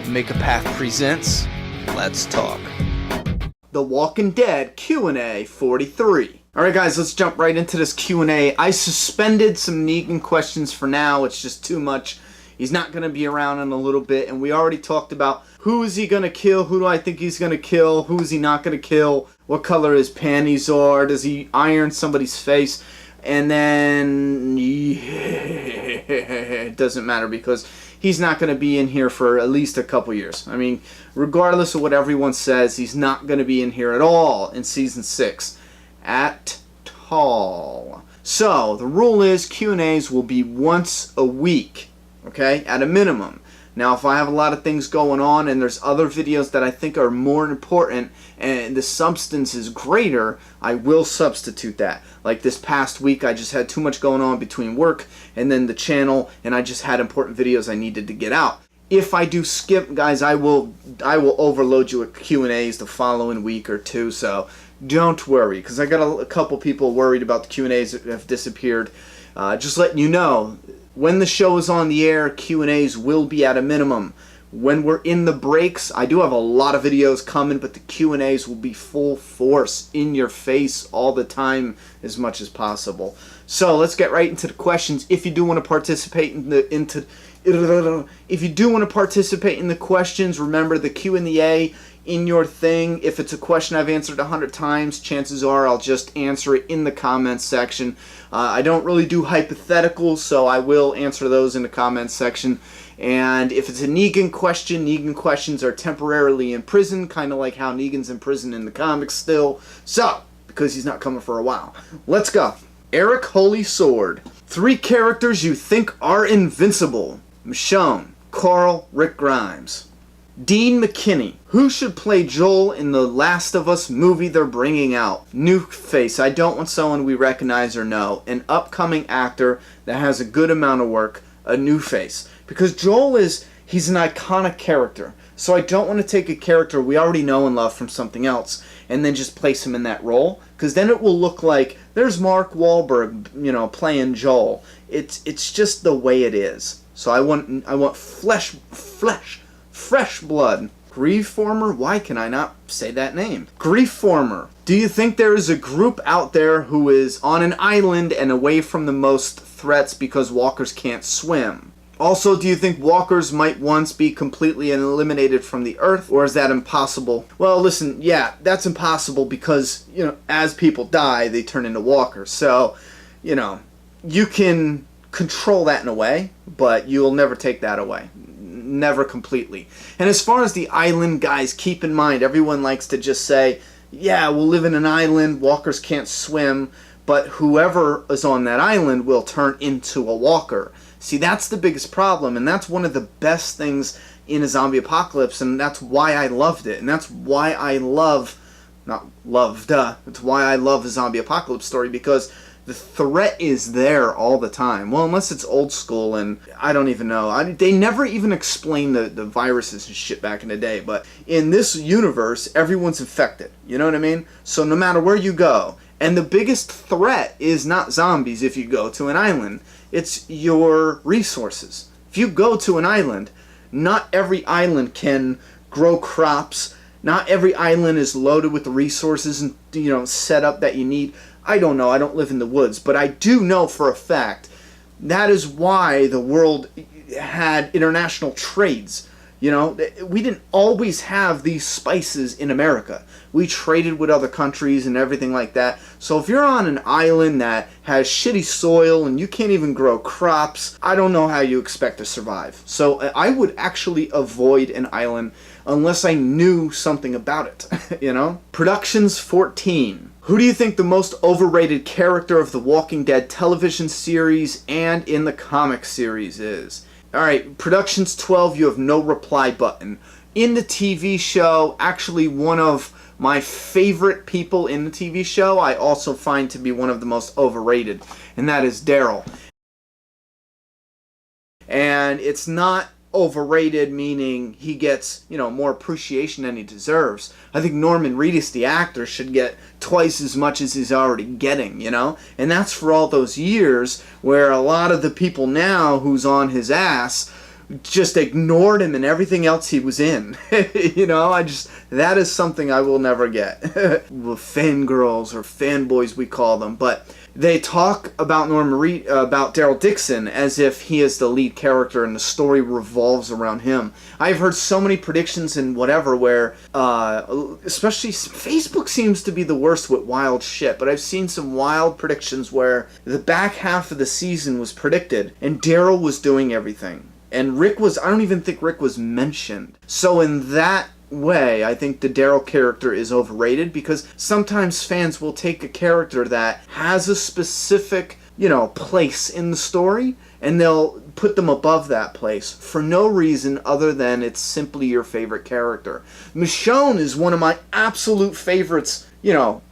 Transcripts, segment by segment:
Make a Path presents Let's Talk. The Walking Dead Q&A 43. Alright guys, let's jump right into this Q&A. I suspended some Negan questions for now. It's just too much. He's not going to be around in a little bit, and we already talked about who is he going to kill, who do I think he's going to kill, who is he not going to kill, what color his panties are, does he iron somebody's face, and then it doesn't matter because he's not going to be in here for at least a couple years. I mean, regardless of what everyone says, he's not going to be in here at all in Season 6. At all. So, the rule is Q&As will be once a week. Okay, at a minimum. Now, if I have a lot of things going on and there's other videos that I think are more important and the substance is greater, I will substitute that. Like this past week, I just had too much going on between work and then the channel, and I just had important videos I needed to get out. If I do skip, guys, I will overload you with Q&As the following week or two, so don't worry, because I got a couple people worried about the Q&As that have disappeared. Just letting you know, when the show is on the air, Q&As will be at a minimum. When we're in the breaks, I do have a lot of videos coming, but the Q&As will be full force, in your face all the time as much as possible. So let's get right into the questions. If you do want to participate in the questions, remember the Q&A in your thing. If it's a question I've answered 100 times, chances are I'll just answer it in the comments section. I don't really do hypotheticals, so I will answer those in the comments section. And if it's a Negan question, Negan questions are temporarily in prison, kind of like how Negan's in prison in the comics still. So, because he's not coming for a while. Let's go. Eric Holy Sword. 3 characters you think are invincible. Michonne, Carl, Rick Grimes. Dean McKinney. Who should play Joel in the Last of Us movie they're bringing out? New face. I don't want someone we recognize or know. An upcoming actor that has a good amount of work. A new face. Because Joel he's an iconic character. So I don't want to take a character we already know and love from something else and then just place him in that role. Because then it will look like there's Mark Wahlberg, playing Joel. It's just the way it is. So I want fresh blood. Griefformer? Why can I not say that name? Griefformer. Do you think there is a group out there who is on an island and away from the most threats because walkers can't swim? Also, do you think walkers might once be completely eliminated from the earth, or is that impossible? Well, listen, yeah, that's impossible because, as people die, they turn into walkers. So, you can control that in a way, but you'll never take that away. Never completely. And as far as the island, guys, keep in mind, everyone likes to just say, yeah, we'll live in an island, walkers can't swim, but whoever is on that island will turn into a walker. See, that's the biggest problem, and that's one of the best things in a zombie apocalypse, and that's why I loved it, and that's why I it's why I love a zombie apocalypse story, because the threat is there all the time. Well, unless it's old school, and I don't even know. They never even explained the viruses and shit back in the day, but in this universe, everyone's infected. You know what I mean? So no matter where you go, and the biggest threat is not zombies if you go to an island. It's your resources. If you go to an island, not every island can grow crops. Not every island is loaded with the resources and set up that you need. I don't know. I don't live in the woods, but I do know for a fact that is why the world had international trades. We didn't always have these spices in America. We traded with other countries and everything like that. So if you're on an island that has shitty soil and you can't even grow crops, I don't know how you expect to survive. So I would actually avoid an island unless I knew something about it, Productions 14. Who do you think the most overrated character of the Walking Dead television series and in the comic series is? Alright, Productions 12, you have no reply button. In the TV show, actually one of my favorite people in the TV show, I also find to be one of the most overrated, and that is Daryl. And it's not overrated meaning he gets, more appreciation than he deserves. I think Norman Reedus, the actor, should get twice as much as he's already getting, And that's for all those years where a lot of the people now who's on his ass just ignored him and everything else he was in. You know, that is something I will never get. Fangirls or fanboys we call them, but they talk about about Daryl Dixon as if he is the lead character and the story revolves around him. I've heard so many predictions and whatever where, especially Facebook seems to be the worst with wild shit, but I've seen some wild predictions where the back half of the season was predicted and Daryl was doing everything. And I don't even think Rick was mentioned. So in that way, I think the Daryl character is overrated because sometimes fans will take a character that has a specific, place in the story and they'll put them above that place for no reason other than it's simply your favorite character. Michonne is one of my absolute favorites,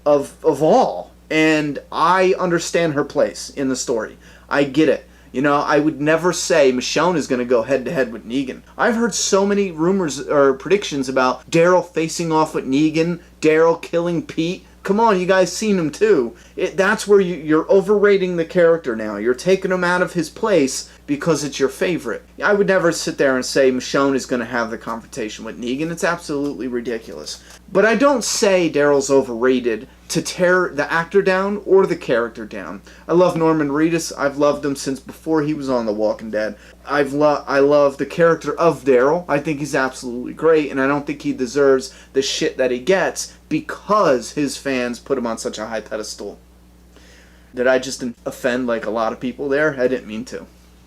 of all. And I understand her place in the story. I get it. I would never say Michonne is going to go head-to-head with Negan. I've heard so many rumors or predictions about Daryl facing off with Negan, Daryl killing Pete. Come on, you guys seen him too. That's where you're overrating the character now. You're taking him out of his place because it's your favorite. I would never sit there and say Michonne is going to have the confrontation with Negan. It's absolutely ridiculous. But I don't say Daryl's overrated to tear the actor down or the character down. I love Norman Reedus. I've loved him since before he was on The Walking Dead. I love the character of Daryl. I think he's absolutely great, and I don't think he deserves the shit that he gets because his fans put him on such a high pedestal. Did I just offend like a lot of people there? I didn't mean to.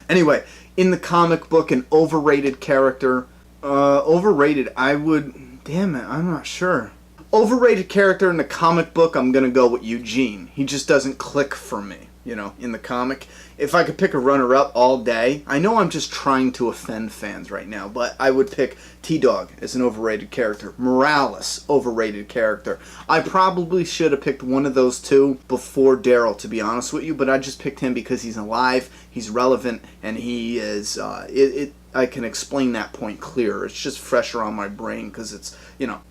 Anyway, in the comic book, an overrated character. Overrated, damn it, I'm not sure. Overrated character in the comic book, I'm going to go with Eugene. He just doesn't click for me, in the comic. If I could pick a runner-up all day, I know I'm just trying to offend fans right now, but I would pick T-Dog as an overrated character. Morales, overrated character. I probably should have picked one of those two before Daryl, to be honest with you, but I just picked him because he's alive, he's relevant, and he is, I can explain that point clearer. It's just fresher on my brain because it's,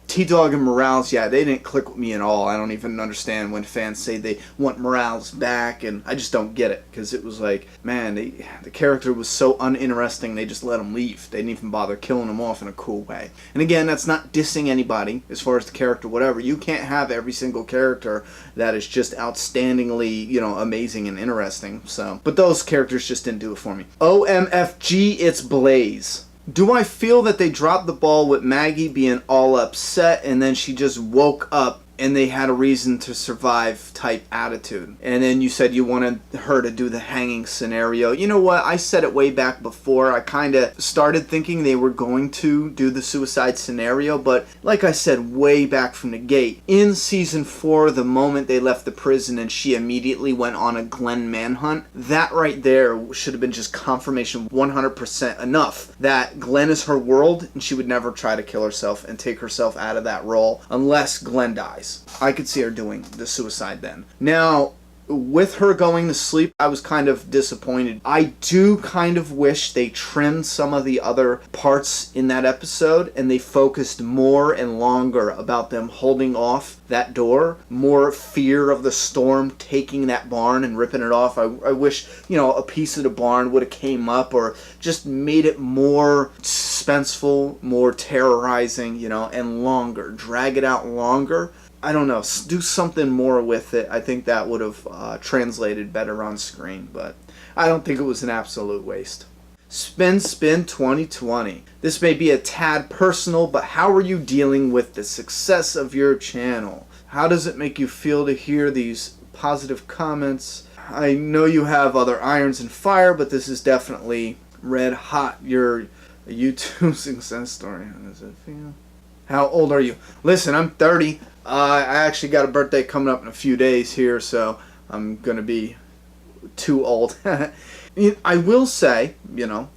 T-Dog and Morales, yeah, they didn't click with me at all. I don't even understand when fans say they want Morales back, and I just don't get it because it was like, man, the character was so uninteresting, they just let him leave. They didn't even bother killing him off in a cool way. And again, that's not dissing anybody as far as the character, whatever. You can't have every single character that is just outstandingly, amazing and interesting. So, but those characters just didn't do it for me. OMFG, it's Blaze. Do I feel that they dropped the ball with Maggie being all upset and then she just woke up and they had a reason to survive type attitude? And then you said you wanted her to do the hanging scenario. You know what? I said it way back before. I kind of started thinking they were going to do the suicide scenario, but like I said way back from the gate, in season 4, the moment they left the prison and she immediately went on a Glenn manhunt, that right there should have been just confirmation 100% enough that Glenn is her world and she would never try to kill herself and take herself out of that role unless Glenn dies. I could see her doing the suicide then. Now, with her going to sleep, I was kind of disappointed. I do kind of wish they trimmed some of the other parts in that episode and they focused more and longer about them holding off that door. More fear of the storm taking that barn and ripping it off. I wish, a piece of the barn would have came up or just made it more suspenseful, more terrorizing, and longer. Drag it out longer. I don't know, do something more with it. I think that would have translated better on screen, but I don't think it was an absolute waste. Spin 2020. This may be a tad personal, but how are you dealing with the success of your channel? How does it make you feel to hear these positive comments? I know you have other irons in fire, but this is definitely red hot. Your YouTube success story. How does it feel? How old are you? Listen, I'm 30. I actually got a birthday coming up in a few days here, so I'm going to be too old. I will say,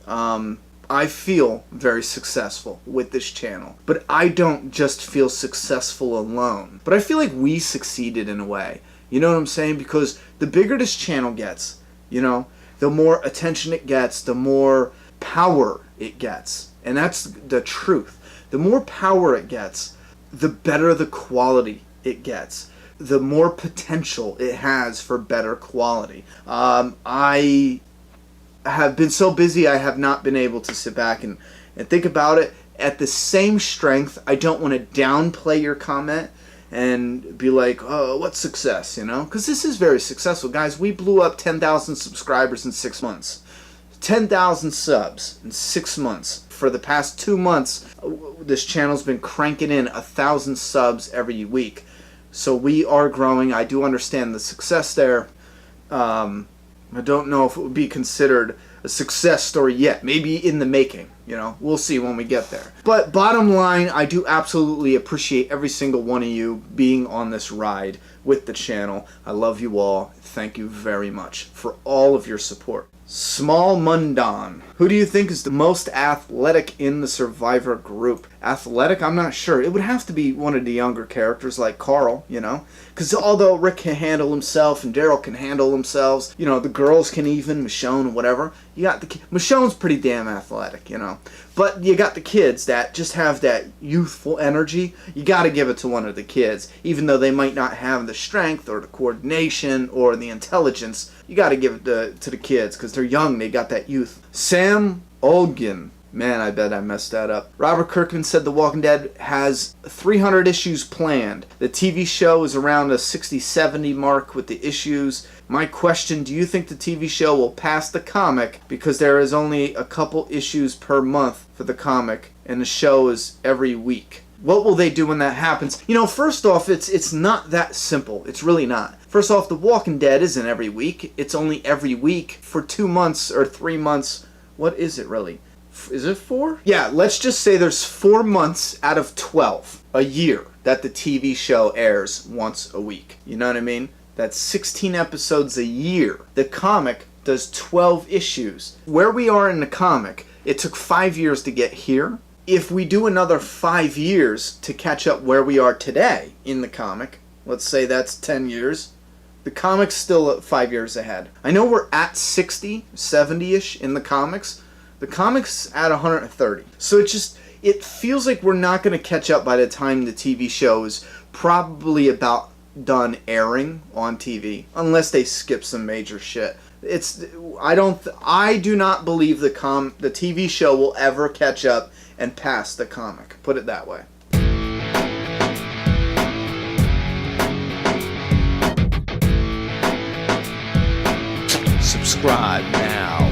I feel very successful with this channel. But I don't just feel successful alone. But I feel like we succeeded in a way. You know what I'm saying? Because the bigger this channel gets, the more attention it gets, the more power it gets. And that's the truth. The more power it gets, the better the quality it gets. The more potential it has for better quality. I have been so busy I have not been able to sit back and think about it. At the same strength, I don't want to downplay your comment and be like, oh, what's success, you know? Because this is very successful. Guys, we blew up 10,000 subscribers in 6 months. 10,000 subs in 6 months. For the past 2 months, this channel's been cranking in 1,000 subs every week. So we are growing. I do understand the success there. I don't know if it would be considered a success story yet. Maybe in the making, you know. We'll see when we get there. But bottom line, I do absolutely appreciate every single one of you being on this ride with the channel. I love you all. Thank you very much for all of your support. Small Mundan. Who do you think is the most athletic in the Survivor group? Athletic? I'm not sure. It would have to be one of the younger characters like Carl, you know? Because although Rick can handle himself and Daryl can handle themselves, you know, the girls can even, Michonne, whatever. You got the Michonne's pretty damn athletic, you know? But you got the kids that just have that youthful energy. You got to give it to one of the kids. Even though they might not have the strength or the coordination or the intelligence, you got to give it to the kids because they're young. They got that youth. Sam Olgin. Man, I bet I messed that up. Robert Kirkman said The Walking Dead has 300 issues planned. The TV show is around the 60-70 mark with the issues. My question, do you think the TV show will pass the comic because there is only a couple issues per month for the comic and the show is every week? What will they do when that happens? You know, first off, it's not that simple. It's really not. First off, The Walking Dead isn't every week. It's only every week for 2 months or 3 months. What is it really? Is it 4? Yeah, let's just say there's 4 months out of 12 a year that the TV show airs once a week. You know what I mean? That's 16 episodes a year. The comic does 12 issues. Where we are in the comic, it took 5 years to get here. If we do another 5 years to catch up where we are today in the comic, let's say that's 10 years, the comic's still 5 years ahead. I know we're at 60, 70-ish in the comics. The comic's at 130. So it feels like we're not going to catch up by the time the TV show is probably about done airing on TV, unless they skip some major shit. I do not believe the TV show will ever catch up and pass the comic. Put it that way. Subscribe now.